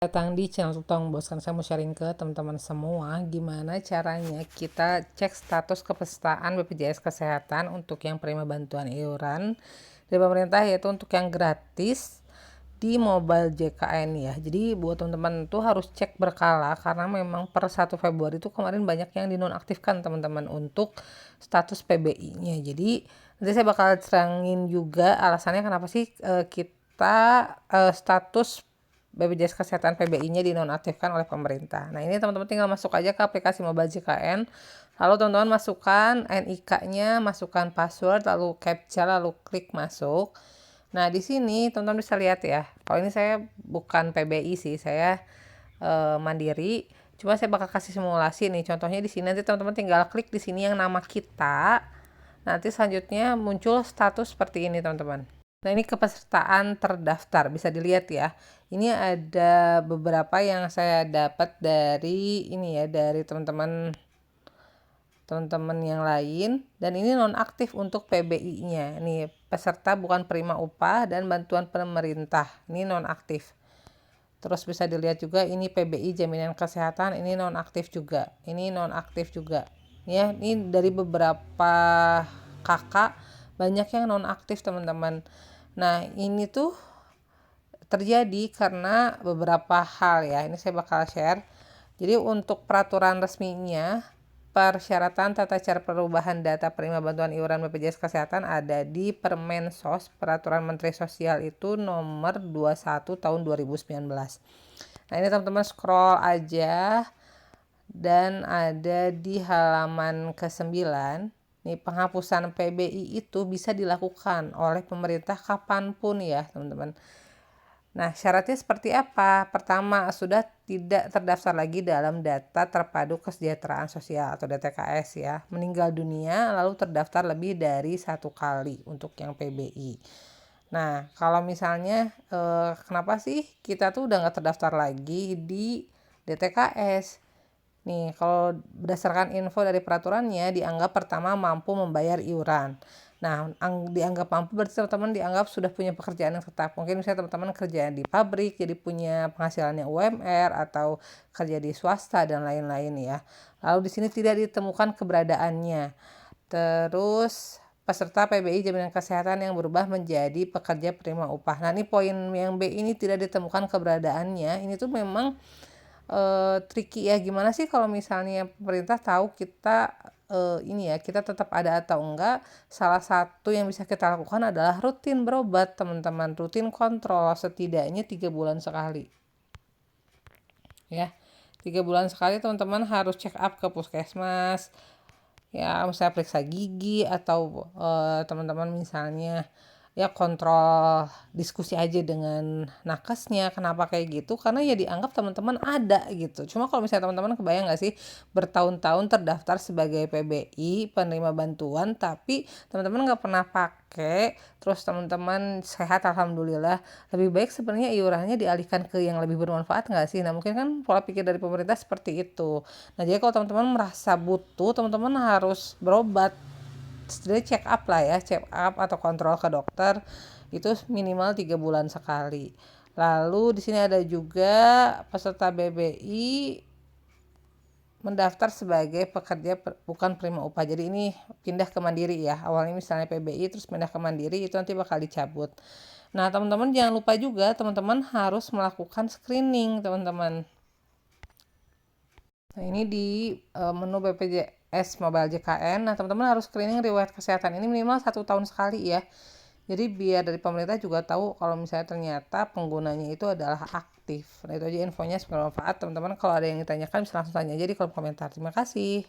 Datang di channel Tutong Boskan. Saya mau sharing ke teman-teman semua gimana caranya kita cek status kepesertaan BPJS Kesehatan untuk yang penerima bantuan iuran dari pemerintah, yaitu untuk yang gratis di mobile JKN ya. Jadi buat teman-teman tuh harus cek berkala karena memang per 1 Februari itu kemarin banyak yang dinonaktifkan teman-teman untuk status PBI-nya. Jadi nanti saya bakal terangin juga alasannya kenapa sih kita status BPJS Kesehatan PBI-nya dinonaktifkan oleh pemerintah. Nah, ini teman-teman tinggal masuk aja ke aplikasi mobile JKN. Lalu teman-teman masukkan NIK-nya, masukkan password, lalu captcha, lalu klik masuk. Nah, di sini teman-teman bisa lihat ya. Kalau ini saya bukan PBI sih, saya mandiri. Cuma saya bakal kasih simulasi nih. Contohnya di sini nanti teman-teman tinggal klik di sini yang nama kita. Nanti selanjutnya muncul status seperti ini, teman-teman. Nah, ini kepesertaan terdaftar, bisa dilihat ya. Ini ada beberapa yang saya dapat dari ini ya, dari teman-teman yang lain, dan ini nonaktif untuk PBI-nya. Ini peserta bukan penerima upah dan bantuan pemerintah. Ini nonaktif. Terus bisa dilihat juga ini PBI jaminan kesehatan, ini nonaktif juga. Ini nonaktif juga. Ya, ini dari beberapa kakak banyak yang nonaktif, teman-teman. Nah, ini tuh terjadi karena beberapa hal ya. Ini saya bakal share. Jadi untuk peraturan resminya, persyaratan tata cara perubahan data penerima bantuan iuran BPJS Kesehatan ada di Permensos, Peraturan Menteri Sosial itu nomor 21 tahun 2019. Nah, ini teman-teman scroll aja dan ada di halaman ke-9. Nih, penghapusan PBI itu bisa dilakukan oleh pemerintah kapanpun ya, teman-teman. Nah, syaratnya seperti apa? Pertama, sudah tidak terdaftar lagi dalam data terpadu kesejahteraan sosial atau DTKS ya. Meninggal dunia lalu terdaftar lebih dari 1 kali untuk yang PBI. Nah, kalau misalnya kenapa sih kita tuh udah nggak terdaftar lagi di DTKS? Nih, kalau berdasarkan info dari peraturannya dianggap pertama mampu membayar iuran. Nah, dianggap mampu berarti teman-teman dianggap sudah punya pekerjaan yang tetap. Mungkin misalnya teman-teman kerja di pabrik, jadi punya penghasilannya UMR atau kerja di swasta dan lain-lain ya. Lalu di sini tidak ditemukan keberadaannya. Terus peserta PBI jaminan kesehatan yang berubah menjadi pekerja penerima upah. Nah, ini poin yang B ini tidak ditemukan keberadaannya. Ini tuh memang tricky ya. Gimana sih kalau misalnya pemerintah tahu kita ini ya, kita tetap ada atau enggak? Salah satu yang bisa kita lakukan adalah rutin berobat, teman-teman. Rutin kontrol setidaknya 3 bulan sekali ya. 3 bulan sekali teman-teman harus check up ke puskesmas ya, misalnya periksa gigi atau teman-teman misalnya ya kontrol diskusi aja dengan nakesnya kenapa kayak gitu, karena ya dianggap teman-teman ada gitu. Cuma kalau misalnya teman-teman kebayang nggak sih bertahun-tahun terdaftar sebagai PBI penerima bantuan tapi teman-teman nggak pernah pakai, terus teman-teman sehat alhamdulillah, lebih baik sebenarnya iurannya dialihkan ke yang lebih bermanfaat nggak sih? Nah, mungkin kan pola pikir dari pemerintah seperti itu. Nah, jadi kalau teman-teman merasa butuh, teman-teman harus berobat. Jadi check up lah ya, check up atau kontrol ke dokter itu minimal 3 bulan sekali. Lalu di sini ada juga peserta BBI mendaftar sebagai pekerja bukan penerima upah. Jadi ini pindah ke mandiri ya. Awalnya misalnya PBI terus pindah ke mandiri, itu nanti bakal dicabut. Nah, teman-teman jangan lupa juga teman-teman harus melakukan screening, teman-teman. Nah, ini di menu BPJS Mobile JKN. Nah, teman-teman harus screening riwayat kesehatan ini minimal 1 tahun sekali ya. Jadi biar dari pemerintah juga tahu kalau misalnya ternyata penggunanya itu adalah aktif. Nah, itu aja infonya, semoga bermanfaat. Teman-teman kalau ada yang ditanyakan bisa langsung tanya aja di kolom komentar. Terima kasih.